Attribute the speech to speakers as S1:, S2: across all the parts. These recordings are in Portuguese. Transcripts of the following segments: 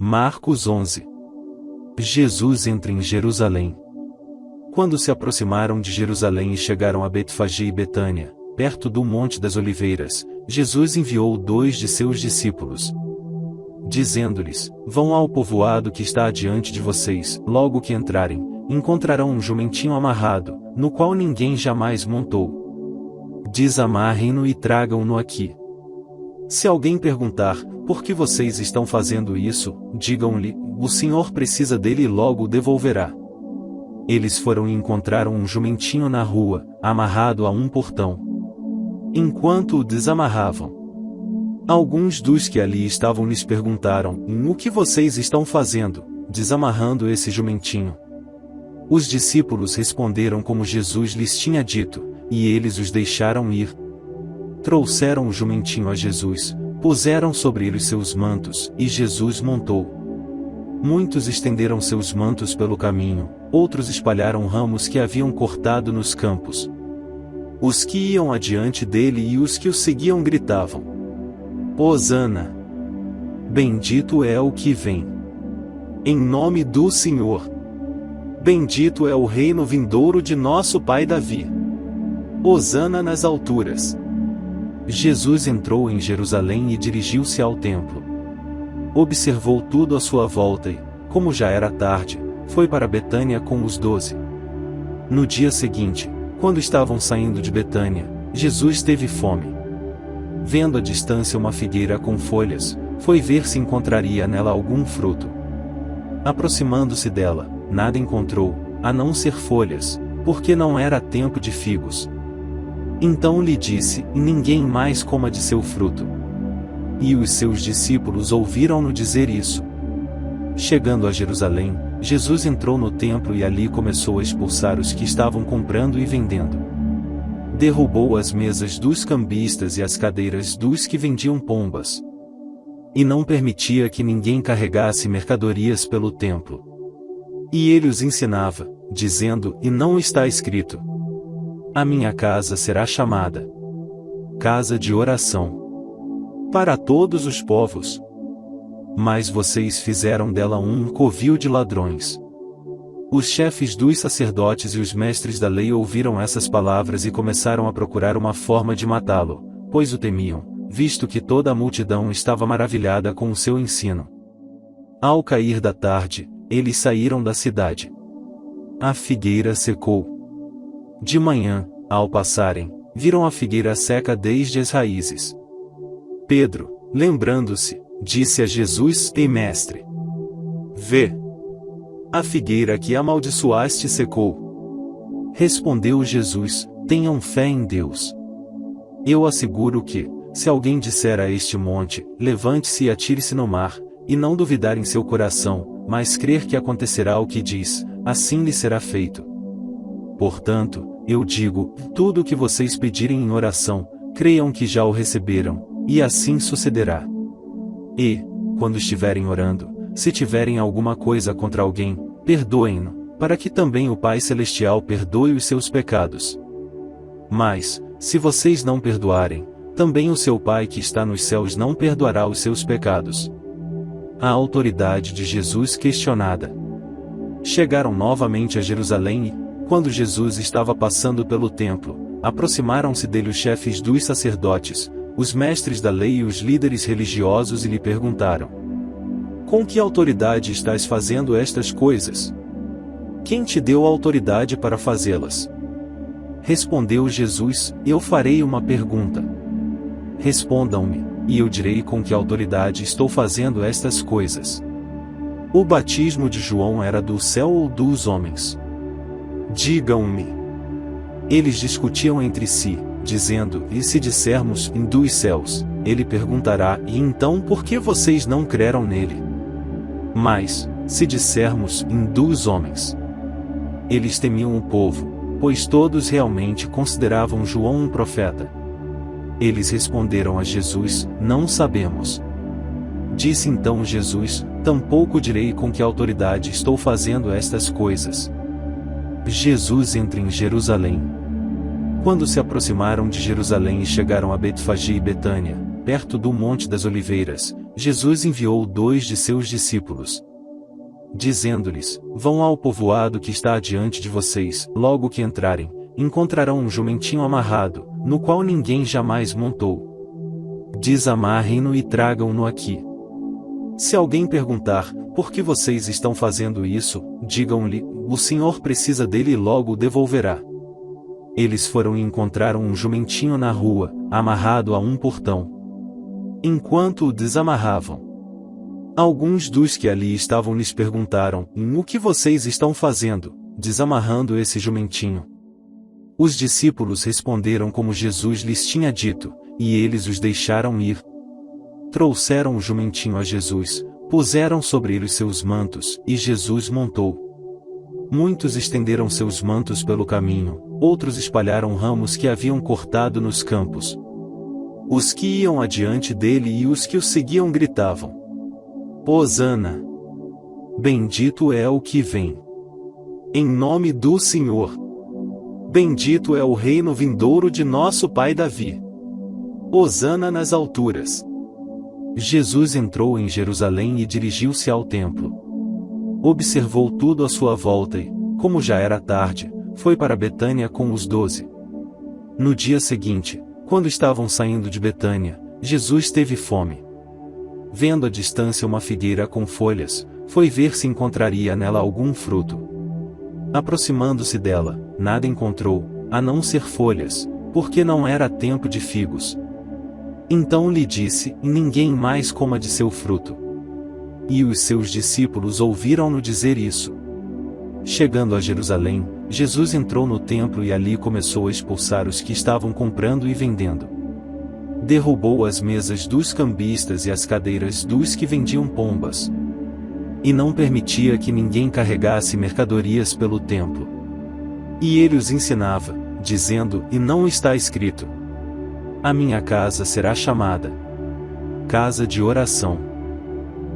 S1: Marcos 11. Jesus entra em Jerusalém. Quando se aproximaram de Jerusalém e chegaram a Betfagé e Betânia, perto do Monte das Oliveiras, Jesus enviou 2 de seus discípulos, dizendo-lhes: Vão ao povoado que está adiante de vocês. Logo que entrarem, encontrarão um jumentinho amarrado, no qual ninguém jamais montou. Desamarrem-no e tragam-no aqui. Se alguém perguntar: por que vocês estão fazendo isso? Digam-lhe: o Senhor precisa dele e logo o devolverá. Eles foram e encontraram um jumentinho na rua, amarrado a um portão. Enquanto o desamarravam, alguns dos que ali estavam lhes perguntaram: o que vocês estão fazendo, desamarrando esse jumentinho? Os discípulos responderam como Jesus lhes tinha dito, e eles os deixaram ir. Trouxeram o jumentinho a Jesus, puseram sobre ele seus mantos, e Jesus montou. Muitos estenderam seus mantos pelo caminho, outros espalharam ramos que haviam cortado nos campos. Os que iam adiante dele e os que o seguiam gritavam: Hosana! Bendito é o que vem em nome do Senhor! Bendito é o reino vindouro de nosso pai Davi! Hosana nas alturas! Jesus entrou em Jerusalém e dirigiu-se ao templo. Observou tudo à sua volta e, como já era tarde, foi para Betânia com os 12. No dia seguinte, quando estavam saindo de Betânia, Jesus teve fome. Vendo à distância uma figueira com folhas, foi ver se encontraria nela algum fruto. Aproximando-se dela, nada encontrou, a não ser folhas, porque não era tempo de figos. Então lhe disse: ninguém mais coma de seu fruto. E os seus discípulos ouviram-no dizer isso. Chegando a Jerusalém, Jesus entrou no templo e ali começou a expulsar os que estavam comprando e vendendo. Derrubou as mesas dos cambistas e as cadeiras dos que vendiam pombas. E não permitia que ninguém carregasse mercadorias pelo templo. E ele os ensinava, dizendo: e não está escrito: a minha casa será chamada casa de oração para todos os povos. Mas vocês fizeram dela um covil de ladrões. Os chefes dos sacerdotes e os mestres da lei ouviram essas palavras e começaram a procurar uma forma de matá-lo, pois o temiam, visto que toda a multidão estava maravilhada com o seu ensino. Ao cair da tarde, eles saíram da cidade. A figueira secou. De manhã, ao passarem, viram a figueira seca desde as raízes. Pedro, lembrando-se, disse a Jesus: Ei, mestre, vê! A figueira que amaldiçoaste secou. Respondeu Jesus: tenham fé em Deus. Eu asseguro que, se alguém disser a este monte: levante-se e atire-se no mar, e não duvidar em seu coração, mas crer que acontecerá o que diz, assim lhe será feito. Portanto, eu digo: tudo o que vocês pedirem em oração, creiam que já o receberam, e assim sucederá. E, quando estiverem orando, se tiverem alguma coisa contra alguém, perdoem-no, para que também o Pai Celestial perdoe os seus pecados. Mas, se vocês não perdoarem, também o seu Pai que está nos céus não perdoará os seus pecados. A autoridade de Jesus questionada. Chegaram novamente a Jerusalém e, quando Jesus estava passando pelo templo, aproximaram-se dele os chefes dos sacerdotes, os mestres da lei e os líderes religiosos e lhe perguntaram: com que autoridade estás fazendo estas coisas? Quem te deu a autoridade para fazê-las? Respondeu Jesus: eu farei uma pergunta. Respondam-me, e eu direi com que autoridade estou fazendo estas coisas. O batismo de João era do céu ou dos homens? Digam-me. Eles discutiam entre si, dizendo: e se dissermos: dos céus? Ele perguntará: e então por que vocês não creram nele? Mas, se dissermos: dos homens? Eles temiam o povo, pois todos realmente consideravam João um profeta. Eles responderam a Jesus: não sabemos. Disse então Jesus: tampouco direi com que autoridade estou fazendo estas coisas. Jesus entra em Jerusalém. Quando se aproximaram de Jerusalém e chegaram a Betfagé e Betânia, perto do Monte das Oliveiras, Jesus enviou 2 de seus discípulos, dizendo-lhes: vão ao povoado que está adiante de vocês. Logo que entrarem, encontrarão um jumentinho amarrado, no qual ninguém jamais montou. Desamarrem-no e tragam-no aqui. Se alguém perguntar: por que vocês estão fazendo isso? Digam-lhe: o Senhor precisa dele e logo o devolverá. Eles foram e encontraram um jumentinho na rua, amarrado a um portão. Enquanto o desamarravam, alguns dos que ali estavam lhes perguntaram: o que vocês estão fazendo, desamarrando esse jumentinho? Os discípulos responderam como Jesus lhes tinha dito, e eles os deixaram ir. Trouxeram o jumentinho a Jesus, puseram sobre ele os seus mantos, e Jesus montou. Muitos estenderam seus mantos pelo caminho, outros espalharam ramos que haviam cortado nos campos. Os que iam adiante dele e os que o seguiam gritavam: Hosana! Bendito é o que vem em nome do Senhor! Bendito é o reino vindouro de nosso pai Davi! Hosana nas alturas! Jesus entrou em Jerusalém e dirigiu-se ao templo. Observou tudo à sua volta e, como já era tarde, foi para Betânia com os 12. No dia seguinte, quando estavam saindo de Betânia, Jesus teve fome. Vendo à distância uma figueira com folhas, foi ver se encontraria nela algum fruto. Aproximando-se dela, nada encontrou, a não ser folhas, porque não era tempo de figos. Então lhe disse: ninguém mais coma de seu fruto. E os seus discípulos ouviram-no dizer isso. Chegando a Jerusalém, Jesus entrou no templo e ali começou a expulsar os que estavam comprando e vendendo. Derrubou as mesas dos cambistas e as cadeiras dos que vendiam pombas. E não permitia que ninguém carregasse mercadorias pelo templo. E ele os ensinava, dizendo: e não está escrito: a minha casa será chamada casa de oração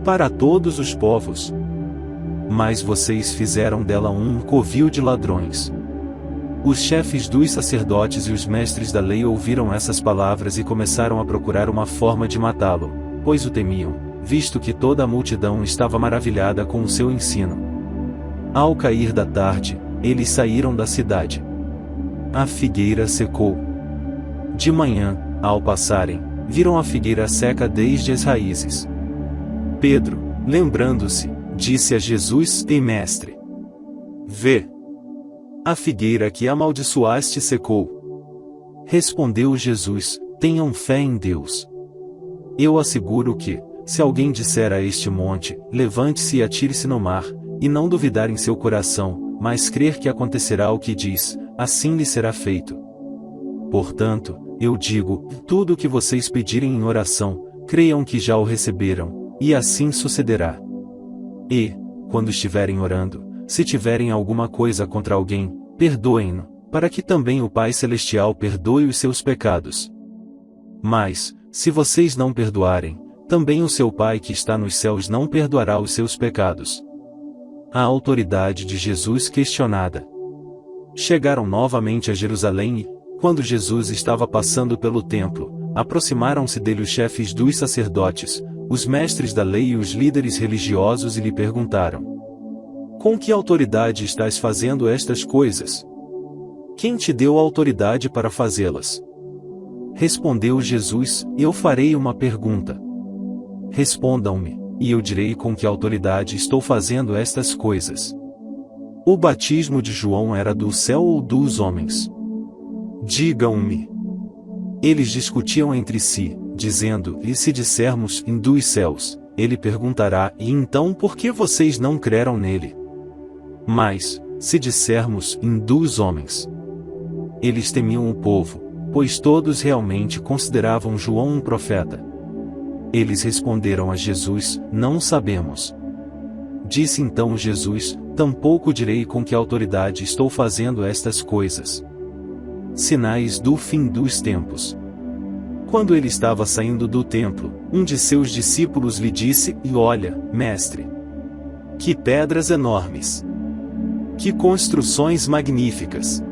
S1: para todos os povos. Mas vocês fizeram dela um covil de ladrões. Os chefes dos sacerdotes e os mestres da lei ouviram essas palavras e começaram a procurar uma forma de matá-lo, pois o temiam, visto que toda a multidão estava maravilhada com o seu ensino. Ao cair da tarde, eles saíram da cidade. A figueira secou. De manhã, ao passarem, viram a figueira seca desde as raízes. Pedro, lembrando-se, disse a Jesus: Ei, mestre, vê! A figueira que amaldiçoaste secou. Respondeu Jesus: tenham fé em Deus. Eu asseguro que, se alguém disser a este monte: levante-se e atire-se no mar, e não duvidar em seu coração, mas crer que acontecerá o que diz, assim lhe será feito. Portanto, eu digo: tudo o que vocês pedirem em oração, creiam que já o receberam, e assim sucederá. E, quando estiverem orando, se tiverem alguma coisa contra alguém, perdoem-no, para que também o Pai Celestial perdoe os seus pecados. Mas, se vocês não perdoarem, também o seu Pai que está nos céus não perdoará os seus pecados. A autoridade de Jesus questionada. Chegaram novamente a Jerusalém e, quando Jesus estava passando pelo templo, aproximaram-se dele os chefes dos sacerdotes, os mestres da lei e os líderes religiosos e lhe perguntaram: com que autoridade estás fazendo estas coisas? Quem te deu a autoridade para fazê-las? Respondeu Jesus: eu farei uma pergunta. Respondam-me, e eu direi com que autoridade estou fazendo estas coisas. O batismo de João era do céu ou dos homens? Digam-me. Eles discutiam entre si, dizendo: e se dissermos: dos céus, ele perguntará: e então por que vocês não creram nele? Mas, se dissermos: dos homens, eles temiam o povo, pois todos realmente consideravam João um profeta. Eles responderam a Jesus: não sabemos. Disse então Jesus: tampouco direi com que autoridade estou fazendo estas coisas. Sinais do fim dos tempos. Quando ele estava saindo do templo, um de seus discípulos lhe disse: e olha, mestre, que pedras enormes! Que construções magníficas!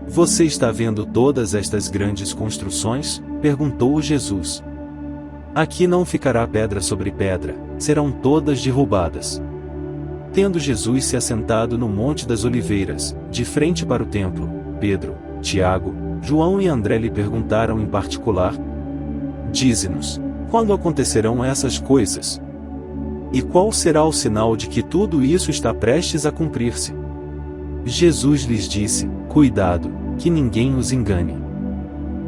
S1: Você está vendo todas estas grandes construções? Perguntou Jesus. Aqui não ficará pedra sobre pedra, serão todas derrubadas. Tendo Jesus se assentado no Monte das Oliveiras, de frente para o templo, Pedro, Tiago, João e André lhe perguntaram em particular: Dize-nos, quando acontecerão essas coisas? E qual será o sinal de que tudo isso está prestes a cumprir-se? Jesus lhes disse: Cuidado, que ninguém os engane.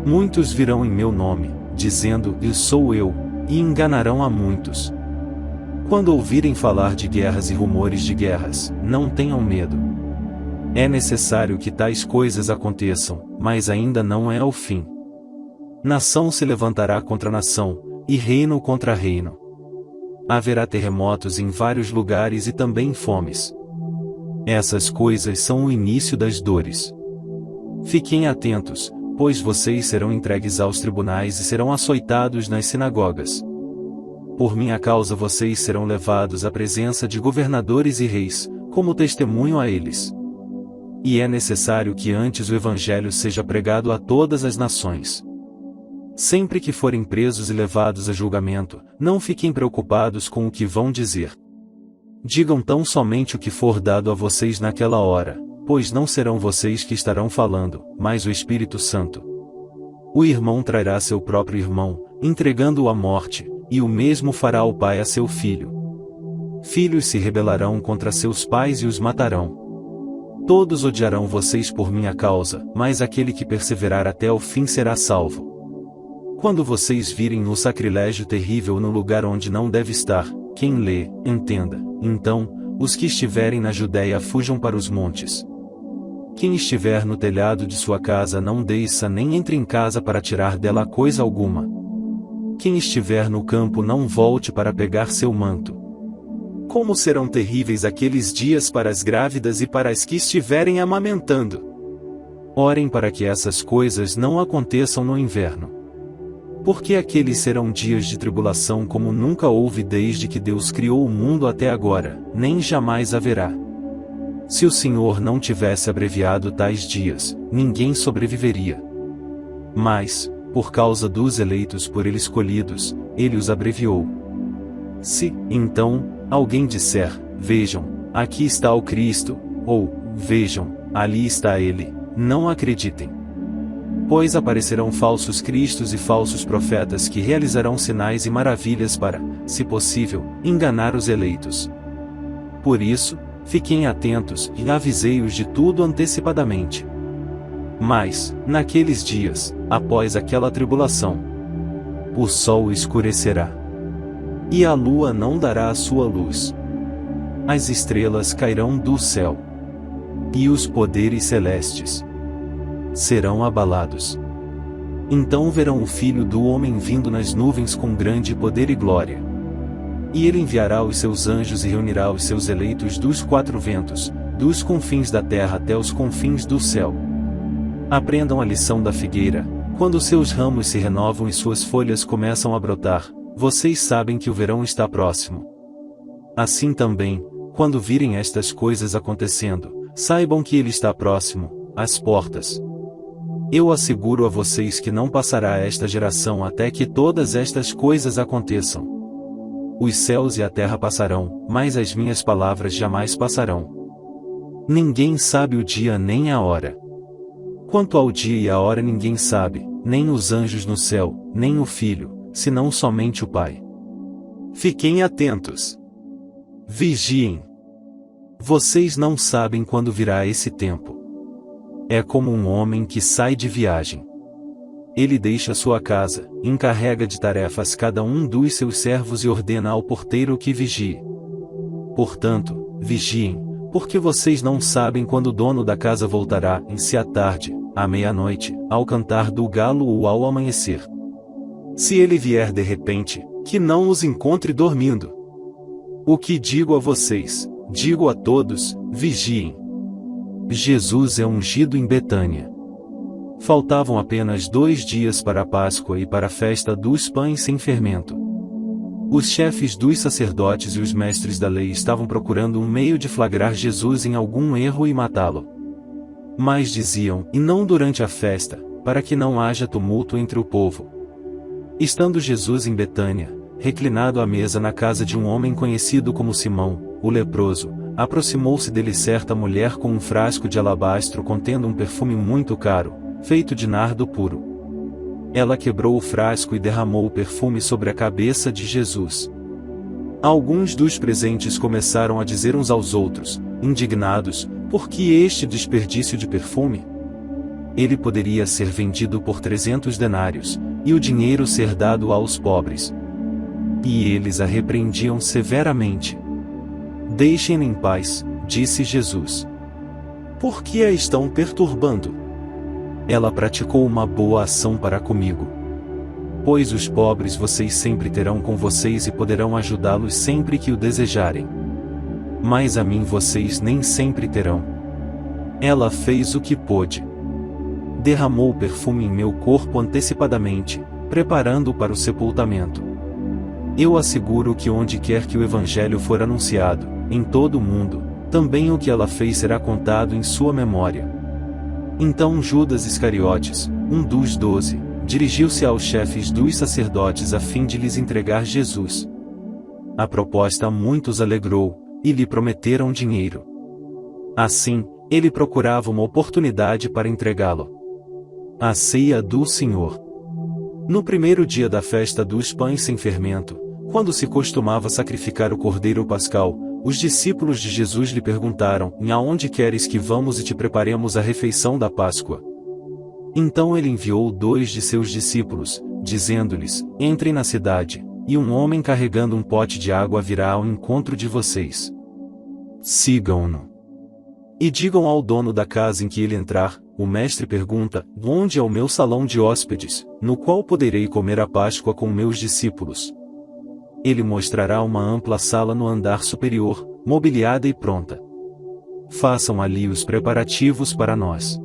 S1: Muitos virão em meu nome, dizendo: Eu sou eu, e enganarão a muitos. Quando ouvirem falar de guerras e rumores de guerras, não tenham medo. É necessário que tais coisas aconteçam, mas ainda não é o fim. Nação se levantará contra nação, e reino contra reino. Haverá terremotos em vários lugares e também fomes. Essas coisas são o início das dores. Fiquem atentos, pois vocês serão entregues aos tribunais e serão açoitados nas sinagogas. Por minha causa vocês serão levados à presença de governadores e reis, como testemunho a eles. E é necessário que antes o Evangelho seja pregado a todas as nações. Sempre que forem presos e levados a julgamento, não fiquem preocupados com o que vão dizer. Digam tão somente o que for dado a vocês naquela hora, pois não serão vocês que estarão falando, mas o Espírito Santo. O irmão trairá seu próprio irmão, entregando-o à morte, e o mesmo fará o pai a seu filho. Filhos se rebelarão contra seus pais e os matarão. Todos odiarão vocês por minha causa, mas aquele que perseverar até o fim será salvo. Quando vocês virem o sacrilégio terrível no lugar onde não deve estar, quem lê, entenda. Então, os que estiverem na Judéia fujam para os montes. Quem estiver no telhado de sua casa não desça nem entre em casa para tirar dela coisa alguma. Quem estiver no campo não volte para pegar seu manto. Como serão terríveis aqueles dias para as grávidas e para as que estiverem amamentando! Orem para que essas coisas não aconteçam no inverno. Porque aqueles serão dias de tribulação como nunca houve desde que Deus criou o mundo até agora, nem jamais haverá. Se o Senhor não tivesse abreviado tais dias, ninguém sobreviveria. Mas, por causa dos eleitos por Ele escolhidos, Ele os abreviou. Se, então, alguém disser: Vejam, aqui está o Cristo, ou, Vejam, ali está Ele, não acreditem. Pois aparecerão falsos cristos e falsos profetas que realizarão sinais e maravilhas para, se possível, enganar os eleitos. Por isso, fiquem atentos e avisei-os de tudo antecipadamente. Mas, naqueles dias, após aquela tribulação, o sol escurecerá, e a lua não dará a sua luz. As estrelas cairão do céu, e os poderes celestes serão abalados. Então verão o Filho do Homem vindo nas nuvens com grande poder e glória. E ele enviará os seus anjos e reunirá os seus eleitos dos quatro ventos, dos confins da terra até os confins do céu. Aprendam a lição da figueira: quando seus ramos se renovam e suas folhas começam a brotar, vocês sabem que o verão está próximo. Assim também, quando virem estas coisas acontecendo, saibam que ele está próximo, às portas. Eu asseguro a vocês que não passará esta geração até que todas estas coisas aconteçam. Os céus e a terra passarão, mas as minhas palavras jamais passarão. Ninguém sabe o dia nem a hora. Quanto ao dia e a hora ninguém sabe, nem os anjos no céu, nem o Filho, senão somente o Pai. Fiquem atentos. Vigiem. Vocês não sabem quando virá esse tempo. É como um homem que sai de viagem. Ele deixa sua casa, encarrega de tarefas cada um dos seus servos e ordena ao porteiro que vigie. Portanto, vigiem, porque vocês não sabem quando o dono da casa voltará, se à tarde, à meia-noite, ao cantar do galo ou ao amanhecer. Se ele vier de repente, que não os encontre dormindo. O que digo a vocês, digo a todos: vigiem. Jesus é ungido em Betânia. Faltavam apenas 2 dias para a Páscoa e para a festa dos pães sem fermento. Os chefes dos sacerdotes e os mestres da lei estavam procurando um meio de flagrar Jesus em algum erro e matá-lo. Mas diziam: e não durante a festa, para que não haja tumulto entre o povo. Estando Jesus em Betânia, reclinado à mesa na casa de um homem conhecido como Simão, o leproso, aproximou-se dele certa mulher com um frasco de alabastro contendo um perfume muito caro, feito de nardo puro. Ela quebrou o frasco e derramou o perfume sobre a cabeça de Jesus. Alguns dos presentes começaram a dizer uns aos outros, indignados, por que este desperdício de perfume? Ele poderia ser vendido por 300 denários, e o dinheiro ser dado aos pobres. E eles a repreendiam severamente. Deixem-na em paz, disse Jesus. Por que a estão perturbando? Ela praticou uma boa ação para comigo. Pois os pobres vocês sempre terão com vocês e poderão ajudá-los sempre que o desejarem. Mas a mim vocês nem sempre terão. Ela fez o que pôde. Derramou o perfume em meu corpo antecipadamente, preparando-o para o sepultamento. Eu asseguro que onde quer que o Evangelho for anunciado, em todo o mundo, também o que ela fez será contado em sua memória. Então Judas Iscariotes, um dos 12, dirigiu-se aos chefes dos sacerdotes a fim de lhes entregar Jesus. A proposta muitos alegrou, e lhe prometeram dinheiro. Assim, ele procurava uma oportunidade para entregá-lo. A ceia do Senhor. No primeiro dia da festa dos pães sem fermento, quando se costumava sacrificar o cordeiro pascal, os discípulos de Jesus lhe perguntaram: aonde queres que vamos e te preparemos a refeição da Páscoa? Então ele enviou 2 de seus discípulos, dizendo-lhes: entrem na cidade, e um homem carregando um pote de água virá ao encontro de vocês. Sigam-no. E digam ao dono da casa em que ele entrar: o mestre pergunta: onde é o meu salão de hóspedes, no qual poderei comer a Páscoa com meus discípulos? Ele mostrará uma ampla sala no andar superior, mobiliada e pronta. Façam ali os preparativos para nós.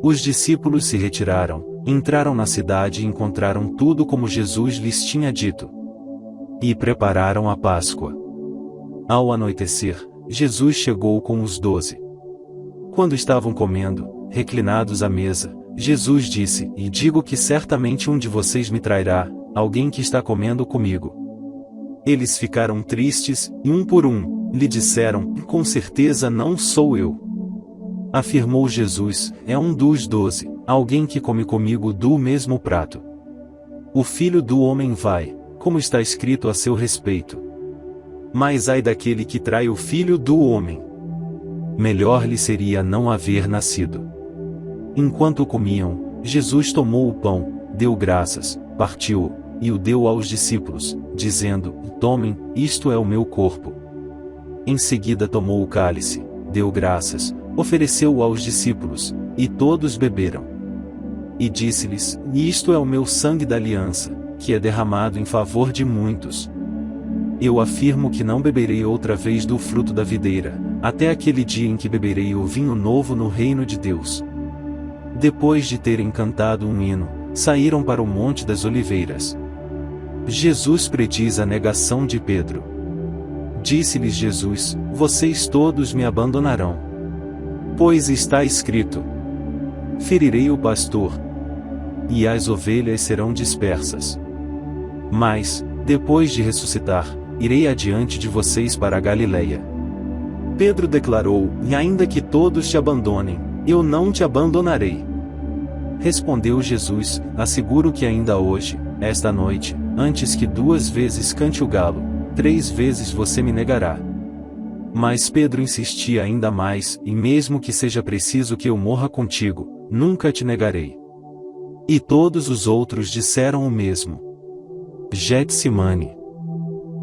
S1: Os discípulos se retiraram, entraram na cidade e encontraram tudo como Jesus lhes tinha dito. E prepararam a Páscoa. Ao anoitecer, Jesus chegou com os 12. Quando estavam comendo, reclinados à mesa, Jesus disse: e digo que certamente um de vocês me trairá, alguém que está comendo comigo. Eles ficaram tristes, e um por um, lhe disseram: com certeza não sou eu. Afirmou Jesus: é um dos 12, alguém que come comigo do mesmo prato. O Filho do Homem vai, como está escrito a seu respeito. Mas ai daquele que trai o Filho do Homem. Melhor lhe seria não haver nascido. Enquanto comiam, Jesus tomou o pão, deu graças, partiu-o, e o deu aos discípulos, dizendo: tomem, isto é o meu corpo. Em seguida tomou o cálice, deu graças, ofereceu-o aos discípulos, e todos beberam. E disse-lhes: isto é o meu sangue da aliança, que é derramado em favor de muitos. Eu afirmo que não beberei outra vez do fruto da videira, até aquele dia em que beberei o vinho novo no reino de Deus. Depois de terem cantado um hino, saíram para o Monte das Oliveiras. Jesus prediz a negação de Pedro. Disse-lhes Jesus: vocês todos me abandonarão. Pois está escrito: ferirei o pastor, e as ovelhas serão dispersas. Mas, depois de ressuscitar, irei adiante de vocês para a Galileia. Pedro declarou: e ainda que todos te abandonem, eu não te abandonarei. Respondeu Jesus: asseguro que ainda hoje, esta noite, antes que 2 vezes cante o galo, 3 vezes você me negará. Mas Pedro insistia ainda mais: e mesmo que seja preciso que eu morra contigo, nunca te negarei. E todos os outros disseram o mesmo. Getsemane.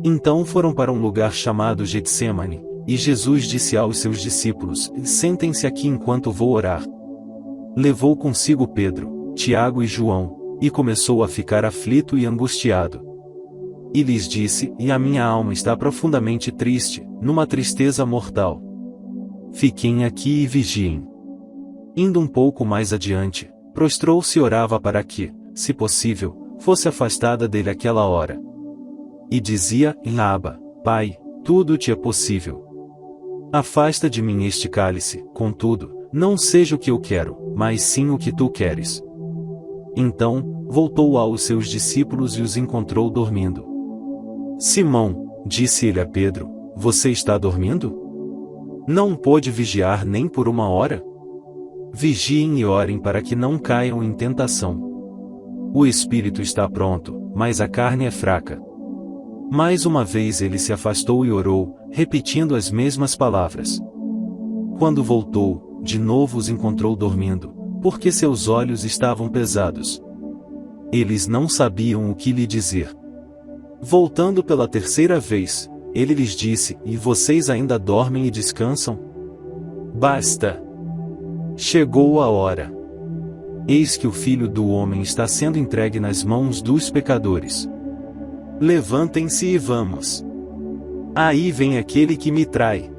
S1: Então foram para um lugar chamado Getsemane, e Jesus disse aos seus discípulos: sentem-se aqui enquanto vou orar. Levou consigo Pedro, Tiago e João, e começou a ficar aflito e angustiado. E lhes disse: e a minha alma está profundamente triste, numa tristeza mortal. Fiquem aqui e vigiem. Indo um pouco mais adiante, prostrou-se e orava para que, se possível, fosse afastada dele aquela hora. E dizia: Abba, Pai, tudo te é possível. Afasta de mim este cálice, contudo, não seja o que eu quero, mas sim o que tu queres. Então, voltou aos seus discípulos e os encontrou dormindo. Simão, disse ele a Pedro, você está dormindo? Não pôde vigiar nem por 1 hora? Vigiem e orem para que não caiam em tentação. O espírito está pronto, mas a carne é fraca. Mais uma vez ele se afastou e orou, repetindo as mesmas palavras. Quando voltou, de novo os encontrou dormindo, porque seus olhos estavam pesados. Eles não sabiam o que lhe dizer. Voltando pela 3ª vez, ele lhes disse, e vocês ainda dormem e descansam? Basta! Chegou a hora. Eis que o Filho do Homem está sendo entregue nas mãos dos pecadores. Levantem-se e vamos. Aí vem aquele que me trai.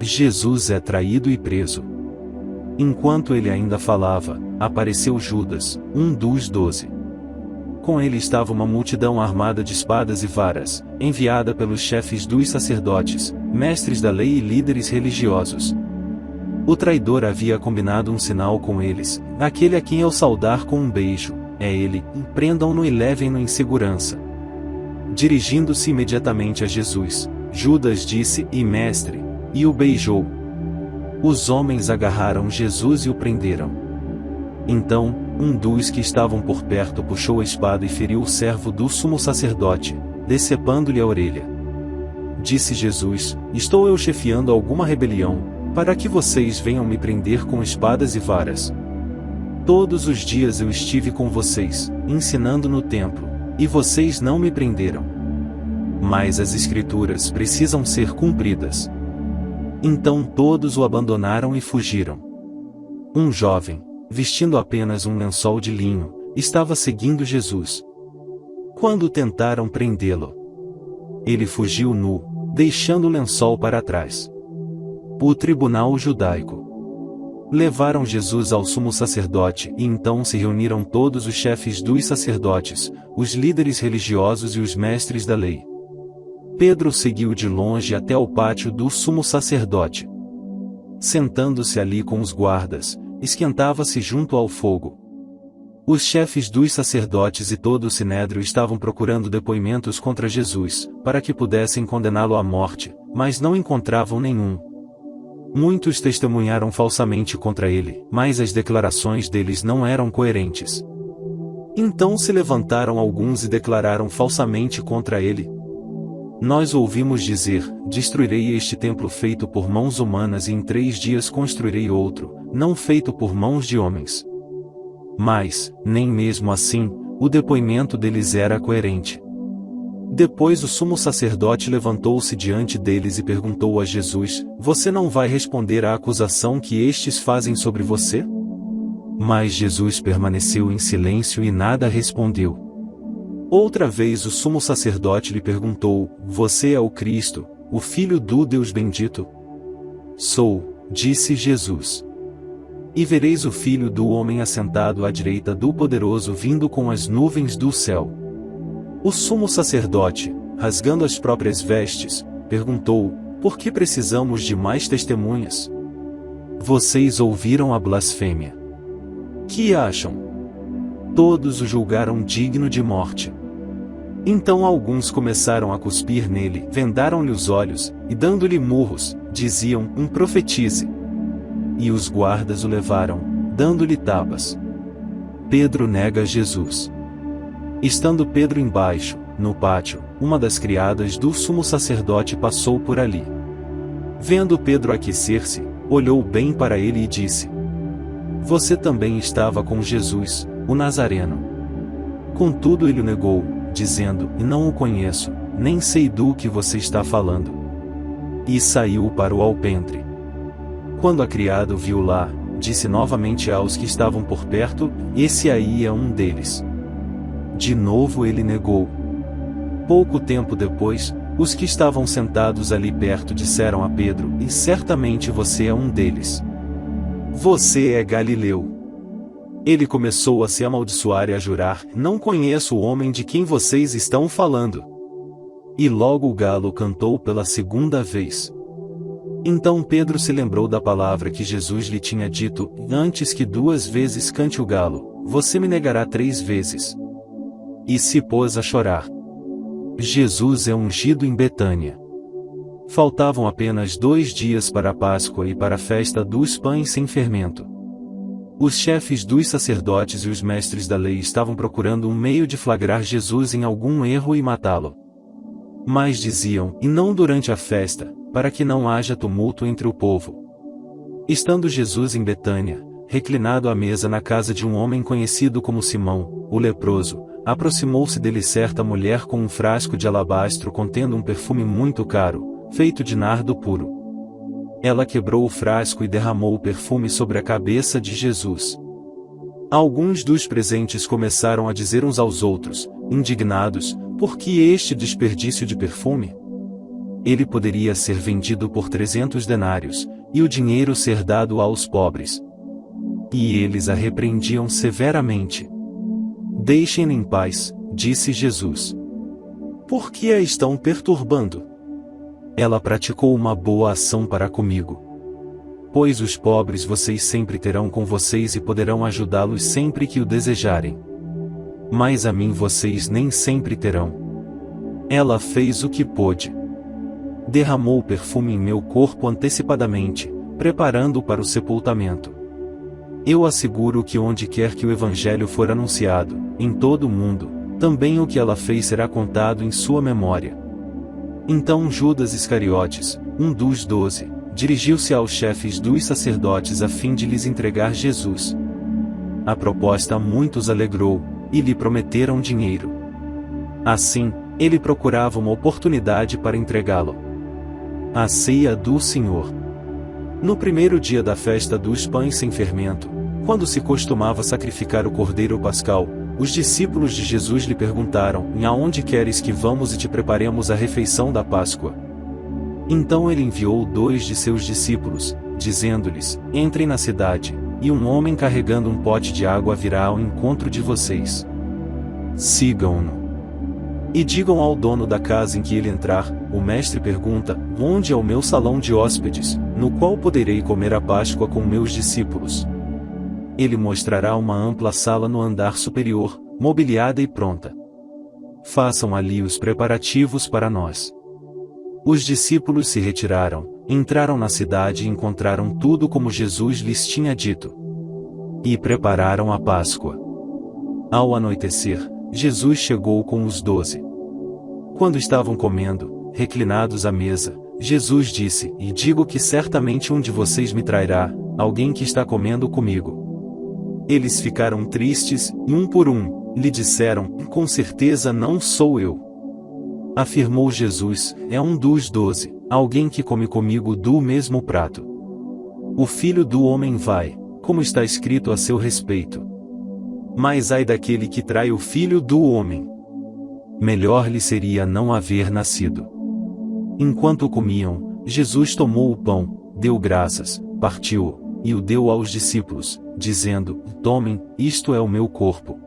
S1: Jesus é traído e preso. Enquanto ele ainda falava, apareceu Judas, um dos 12. Com ele estava uma multidão armada de espadas e varas, enviada pelos chefes dos sacerdotes, mestres da lei e líderes religiosos. O traidor havia combinado um sinal com eles, aquele a quem eu saudar com um beijo, é ele, prendam-no e levem-no em segurança. Dirigindo-se imediatamente a Jesus, Judas disse, e mestre, e o beijou. Os homens agarraram Jesus e o prenderam. Então, um dos que estavam por perto puxou a espada e feriu o servo do sumo sacerdote, decepando-lhe a orelha. Disse Jesus, estou eu chefiando alguma rebelião, para que vocês venham me prender com espadas e varas? Todos os dias eu estive com vocês, ensinando no templo, e vocês não me prenderam. Mas as Escrituras precisam ser cumpridas. Então todos o abandonaram e fugiram. Um jovem, vestindo apenas um lençol de linho, estava seguindo Jesus. Quando tentaram prendê-lo, ele fugiu nu, deixando o lençol para trás. O tribunal judaico. Levaram Jesus ao sumo sacerdote e então se reuniram todos os chefes dos sacerdotes, os líderes religiosos e os mestres da lei. Pedro seguiu de longe até o pátio do sumo sacerdote. Sentando-se ali com os guardas, esquentava-se junto ao fogo. Os chefes dos sacerdotes e todo o sinédrio estavam procurando depoimentos contra Jesus, para que pudessem condená-lo à morte, mas não encontravam nenhum. Muitos testemunharam falsamente contra ele, mas as declarações deles não eram coerentes. Então se levantaram alguns e declararam falsamente contra ele. Nós ouvimos dizer, destruirei este templo feito por mãos humanas e em 3 dias construirei outro, não feito por mãos de homens. Mas, nem mesmo assim, o depoimento deles era coerente. Depois o sumo sacerdote levantou-se diante deles e perguntou a Jesus, você não vai responder à acusação que estes fazem sobre você? Mas Jesus permaneceu em silêncio e nada respondeu. Outra vez o sumo sacerdote lhe perguntou, você é o Cristo, o Filho do Deus bendito? Sou, disse Jesus. E vereis o Filho do Homem assentado à direita do Poderoso vindo com as nuvens do céu. O sumo sacerdote, rasgando as próprias vestes, perguntou, por que precisamos de mais testemunhas? Vocês ouviram a blasfêmia. Que acham? Todos o julgaram digno de morte. Então alguns começaram a cuspir nele, vendaram-lhe os olhos, e dando-lhe murros, diziam, profetize. E os guardas o levaram, dando-lhe tapas. Pedro nega Jesus. Estando Pedro embaixo, no pátio, uma das criadas do sumo sacerdote passou por ali. Vendo Pedro aquecer-se, olhou bem para ele e disse, você também estava com Jesus, o Nazareno. Contudo ele o negou, dizendo, não o conheço, nem sei do que você está falando. E saiu para o alpendre. Quando a criada o viu lá, disse novamente aos que estavam por perto, esse aí é um deles. De novo ele negou. Pouco tempo depois, os que estavam sentados ali perto disseram a Pedro, e certamente você é um deles. Você é Galileu. Ele começou a se amaldiçoar e a jurar, não conheço o homem de quem vocês estão falando. E logo o galo cantou pela 2ª vez. Então Pedro se lembrou da palavra que Jesus lhe tinha dito, antes que 2 vezes cante o galo, você me negará 3 vezes. E se pôs a chorar. Jesus é ungido em Betânia. Faltavam apenas 2 dias para a Páscoa e para a festa dos pães sem fermento. Os chefes dos sacerdotes e os mestres da lei estavam procurando um meio de flagrar Jesus em algum erro e matá-lo. Mas diziam, e não durante a festa, para que não haja tumulto entre o povo. Estando Jesus em Betânia, reclinado à mesa na casa de um homem conhecido como Simão, o leproso, aproximou-se dele certa mulher com um frasco de alabastro contendo um perfume muito caro, feito de nardo puro. Ela quebrou o frasco e derramou o perfume sobre a cabeça de Jesus. Alguns dos presentes começaram a dizer uns aos outros, indignados, por que este desperdício de perfume? Ele poderia ser vendido por 300 denários, e o dinheiro ser dado aos pobres. E eles a repreendiam severamente. Deixem-na em paz, disse Jesus. Por que a estão perturbando? Ela praticou uma boa ação para comigo. Pois os pobres vocês sempre terão com vocês e poderão ajudá-los sempre que o desejarem. Mas a mim vocês nem sempre terão. Ela fez o que pôde. Derramou o perfume em meu corpo antecipadamente, preparando-o para o sepultamento. Eu asseguro que onde quer que o Evangelho for anunciado, em todo o mundo, também o que ela fez será contado em sua memória. Então Judas Iscariotes, um dos 12, dirigiu-se aos chefes dos sacerdotes a fim de lhes entregar Jesus. A proposta muitos alegrou, e lhe prometeram dinheiro. Assim, ele procurava uma oportunidade para entregá-lo. A ceia do Senhor. No primeiro dia da festa dos pães sem fermento, quando se costumava sacrificar o cordeiro pascal, os discípulos de Jesus lhe perguntaram, aonde queres que vamos e te preparemos a refeição da Páscoa? Então ele enviou 2 de seus discípulos, dizendo-lhes, entrem na cidade, e um homem carregando um pote de água virá ao encontro de vocês. Sigam-no. E digam ao dono da casa em que ele entrar, o mestre pergunta, onde é o meu salão de hóspedes, no qual poderei comer a Páscoa com meus discípulos? Ele mostrará uma ampla sala no andar superior, mobiliada e pronta. Façam ali os preparativos para nós. Os discípulos se retiraram, entraram na cidade e encontraram tudo como Jesus lhes tinha dito. E prepararam a Páscoa. Ao anoitecer, Jesus chegou com os 12. Quando estavam comendo, reclinados à mesa, Jesus disse, e digo que certamente um de vocês me trairá, alguém que está comendo comigo. Eles ficaram tristes, e um por um, lhe disseram, com certeza não sou eu. Afirmou Jesus, é um dos 12, alguém que come comigo do mesmo prato. O Filho do Homem vai, como está escrito a seu respeito. Mas ai daquele que trai o Filho do Homem. Melhor lhe seria não haver nascido. Enquanto comiam, Jesus tomou o pão, deu graças, partiu-o, e o deu aos discípulos, dizendo, tomem, isto é o meu corpo.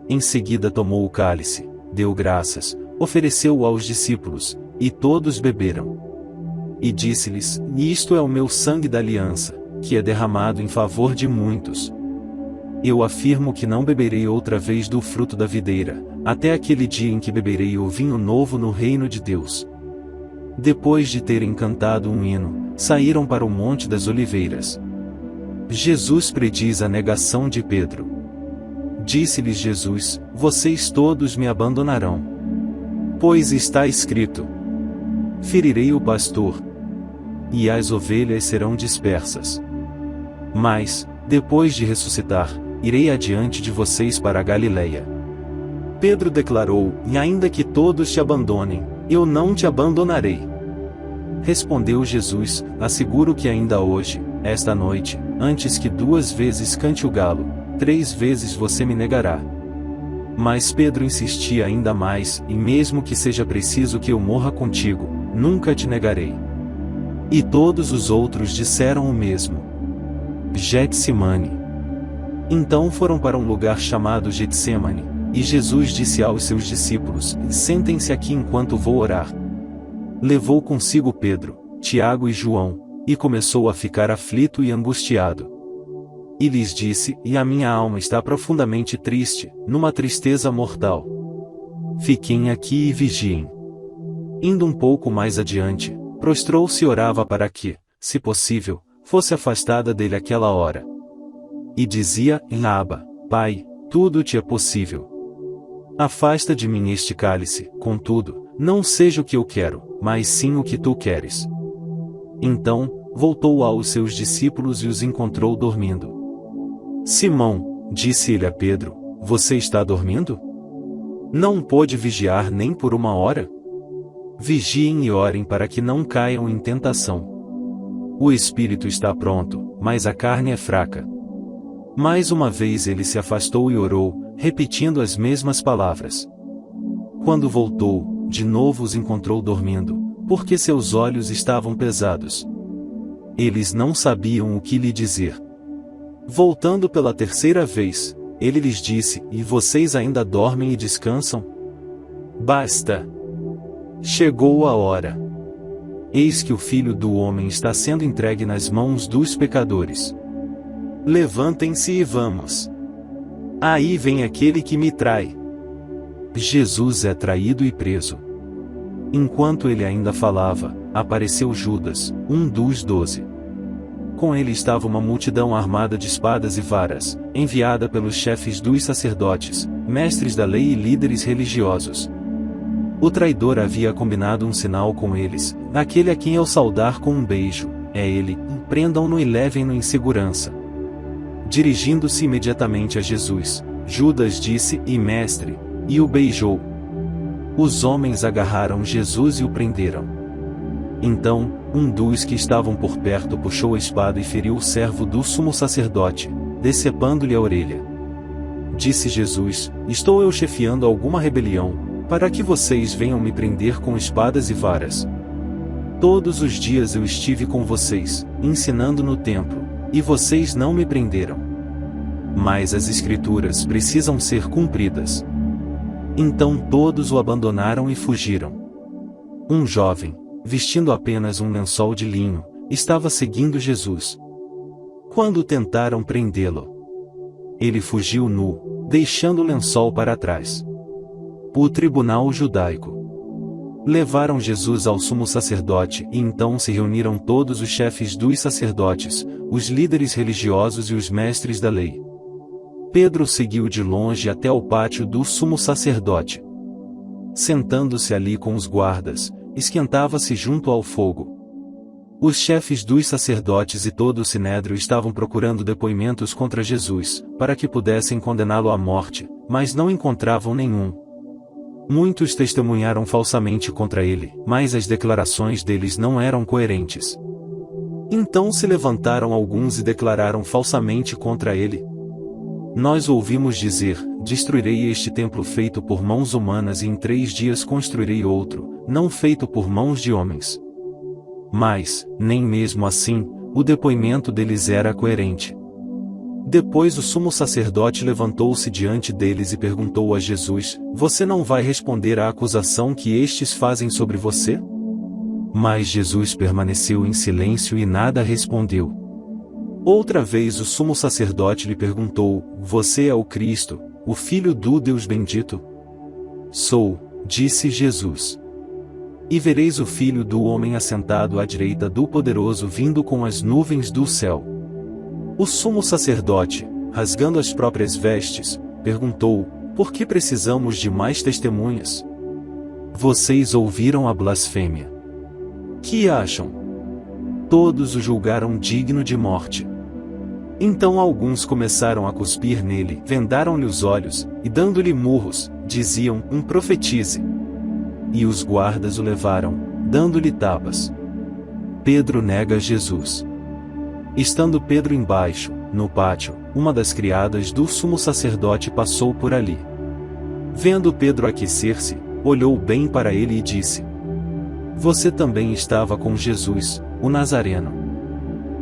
S1: Em seguida tomou o cálice, deu graças, ofereceu-o aos discípulos, e todos beberam. E disse-lhes, isto é o meu sangue da aliança, que é derramado em favor de muitos. Eu afirmo que não beberei outra vez do fruto da videira, até aquele dia em que beberei o vinho novo no reino de Deus. Depois de terem cantado um hino, saíram para o Monte das Oliveiras. Jesus prediz a negação de Pedro. Disse-lhes Jesus, vocês todos me abandonarão. Pois está escrito, ferirei o pastor, e as ovelhas serão dispersas. Mas, depois de ressuscitar, irei adiante de vocês para a Galileia. Pedro declarou, e ainda que todos te abandonem, eu não te abandonarei. Respondeu Jesus, asseguro que ainda hoje, esta noite, antes que 2 vezes cante o galo, 3 vezes você me negará. Mas Pedro insistia ainda mais, e mesmo que seja preciso que eu morra contigo, nunca te negarei. E todos os outros disseram o mesmo. Getsemane. Então foram para um lugar chamado Getsemane, e Jesus disse aos seus discípulos, sentem-se aqui enquanto vou orar. Levou consigo Pedro, Tiago e João, e começou a ficar aflito e angustiado. E lhes disse: E a minha alma está profundamente triste, numa tristeza mortal. Fiquem aqui e vigiem. Indo um pouco mais adiante, prostrou-se e orava para que, se possível, fosse afastada dele aquela hora. E dizia em Abba: Pai, tudo te é possível. Afasta de mim este cálice, contudo, não seja o que eu quero, mas sim o que tu queres. Então, voltou aos seus discípulos e os encontrou dormindo. Simão, disse ele a Pedro, você está dormindo? Não pôde vigiar nem por uma hora? Vigiem e orem para que não caiam em tentação. O espírito está pronto, mas a carne é fraca. Mais uma vez ele se afastou e orou, repetindo as mesmas palavras. Quando voltou, de novo os encontrou dormindo, porque seus olhos estavam pesados. Eles não sabiam o que lhe dizer. Voltando pela terceira vez, ele lhes disse: E vocês ainda dormem e descansam? Basta! Chegou a hora. Eis que o Filho do Homem está sendo entregue nas mãos dos pecadores. Levantem-se e vamos. Aí vem aquele que me trai. Jesus é traído e preso. Enquanto ele ainda falava, apareceu Judas, um dos 12. Com ele estava uma multidão armada de espadas e varas, enviada pelos chefes dos sacerdotes, mestres da lei e líderes religiosos. O traidor havia combinado um sinal com eles: aquele a quem eu saudar com um beijo, é ele, prendam-no e levem-no em segurança. Dirigindo-se imediatamente a Jesus, Judas disse: E mestre, e o beijou. Os homens agarraram Jesus e o prenderam. Então, um dos que estavam por perto puxou a espada e feriu o servo do sumo sacerdote, decepando-lhe a orelha. Disse Jesus: Estou eu chefiando alguma rebelião, para que vocês venham me prender com espadas e varas? Todos os dias eu estive com vocês, ensinando no templo, e vocês não me prenderam. Mas as Escrituras precisam ser cumpridas. Então todos o abandonaram e fugiram. Um jovem, vestindo apenas um lençol de linho, estava seguindo Jesus. Quando tentaram prendê-lo, ele fugiu nu, deixando o lençol para trás. O tribunal judaico. Levaram Jesus ao sumo sacerdote e então se reuniram todos os chefes dos sacerdotes, os líderes religiosos e os mestres da lei. Pedro seguiu de longe até o pátio do sumo sacerdote. Sentando-se ali com os guardas, esquentava-se junto ao fogo. Os chefes dos sacerdotes e todo o sinédrio estavam procurando depoimentos contra Jesus, para que pudessem condená-lo à morte, mas não encontravam nenhum. Muitos testemunharam falsamente contra ele, mas as declarações deles não eram coerentes. Então se levantaram alguns e declararam falsamente contra ele: Nós ouvimos dizer: Destruirei este templo feito por mãos humanas e em 3 dias construirei outro, não feito por mãos de homens. Mas, nem mesmo assim, o depoimento deles era coerente. Depois o sumo sacerdote levantou-se diante deles e perguntou a Jesus: Você não vai responder à acusação que estes fazem sobre você? Mas Jesus permaneceu em silêncio e nada respondeu. Outra vez o sumo sacerdote lhe perguntou: Você é o Cristo, o Filho do Deus bendito? Sou, disse Jesus. E vereis o Filho do Homem assentado à direita do Poderoso vindo com as nuvens do céu. O sumo sacerdote, rasgando as próprias vestes, perguntou: Por que precisamos de mais testemunhas? Vocês ouviram a blasfêmia. Que acham? Todos o julgaram digno de morte. Então alguns começaram a cuspir nele, vendaram-lhe os olhos, e dando-lhe murros, diziam: profetize. E os guardas o levaram, dando-lhe tapas. Pedro nega Jesus. Estando Pedro embaixo, no pátio, uma das criadas do sumo sacerdote passou por ali. Vendo Pedro aquecer-se, olhou bem para ele e disse: Você também estava com Jesus, o Nazareno.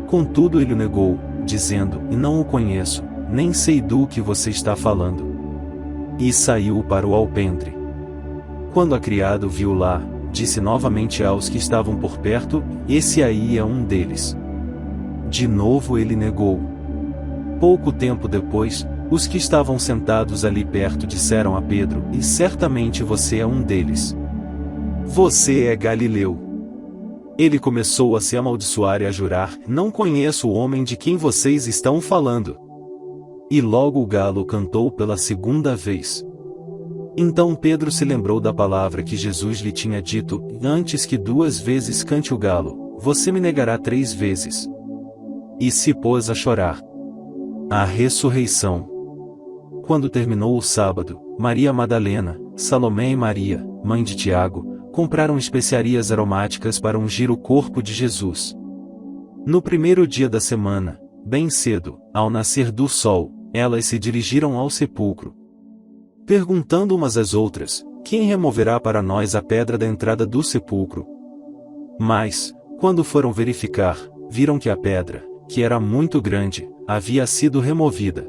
S1: Contudo ele o negou, dizendo: Não o conheço, nem sei do que você está falando. E saiu para o alpendre. Quando a criada o viu lá, disse novamente aos que estavam por perto: Esse aí é um deles. De novo ele negou. Pouco tempo depois, os que estavam sentados ali perto disseram a Pedro: "E certamente você é um deles. Você é Galileu." Ele começou a se amaldiçoar e a jurar: "Não conheço o homem de quem vocês estão falando." E logo o galo cantou pela segunda vez. Então Pedro se lembrou da palavra que Jesus lhe tinha dito: "Antes que 2 vezes cante o galo, você me negará 3 vezes." E se pôs a chorar. A ressurreição. Quando terminou o sábado, Maria Madalena, Salomé e Maria, mãe de Tiago, compraram especiarias aromáticas para ungir o corpo de Jesus. No primeiro dia da semana, bem cedo, ao nascer do sol, elas se dirigiram ao sepulcro, perguntando umas às outras: "Quem removerá para nós a pedra da entrada do sepulcro?" Mas, quando foram verificar, viram que a pedra, que era muito grande, havia sido removida.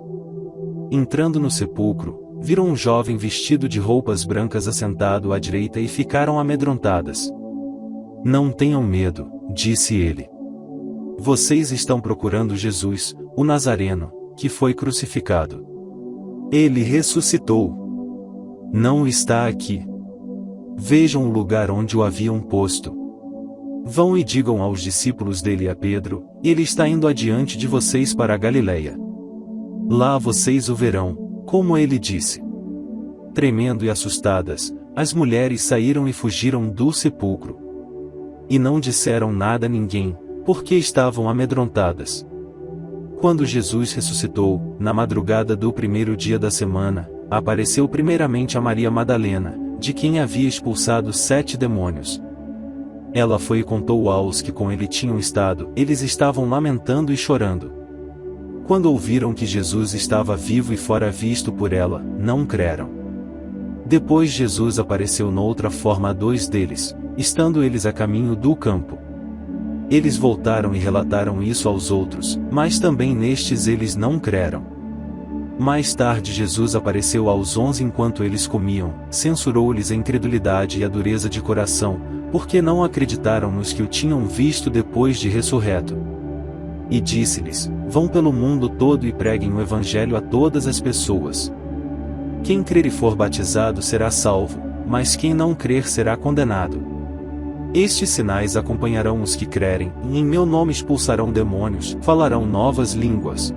S1: Entrando no sepulcro, viram um jovem vestido de roupas brancas assentado à direita e ficaram amedrontadas. "Não tenham medo", disse ele. "Vocês estão procurando Jesus, o Nazareno, que foi crucificado. Ele ressuscitou. Não está aqui. Vejam o lugar onde o haviam posto. Vão e digam aos discípulos dele e a Pedro: ele está indo adiante de vocês para a Galileia. Lá vocês o verão, como ele disse." Tremendo e assustadas, as mulheres saíram e fugiram do sepulcro. E não disseram nada a ninguém, porque estavam amedrontadas. Quando Jesus ressuscitou, na madrugada do primeiro dia da semana, apareceu primeiramente a Maria Madalena, de quem havia expulsado 7 demônios. Ela foi e contou aos que com ele tinham estado. Eles estavam lamentando e chorando. Quando ouviram que Jesus estava vivo e fora visto por ela, não creram. Depois Jesus apareceu noutra forma a 2 deles, estando eles a caminho do campo. Eles voltaram e relataram isso aos outros, mas também nestes eles não creram. Mais tarde Jesus apareceu aos 11 enquanto eles comiam, censurou-lhes a incredulidade e a dureza de coração, porque não acreditaram nos que o tinham visto depois de ressurreto. E disse-lhes: "Vão pelo mundo todo e preguem o evangelho a todas as pessoas. Quem crer e for batizado será salvo, mas quem não crer será condenado. Estes sinais acompanharão os que crerem, e em meu nome expulsarão demônios, falarão novas línguas.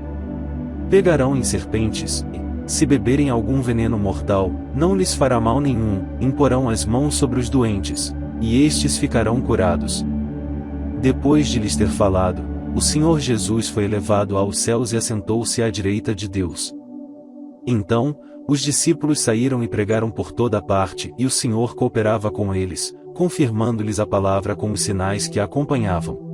S1: Pegarão em serpentes, e, se beberem algum veneno mortal, não lhes fará mal nenhum, imporão as mãos sobre os doentes, e estes ficarão curados." Depois de lhes ter falado, o Senhor Jesus foi elevado aos céus e assentou-se à direita de Deus. Então, os discípulos saíram e pregaram por toda parte, e o Senhor cooperava com eles, confirmando-lhes a palavra com os sinais que a acompanhavam.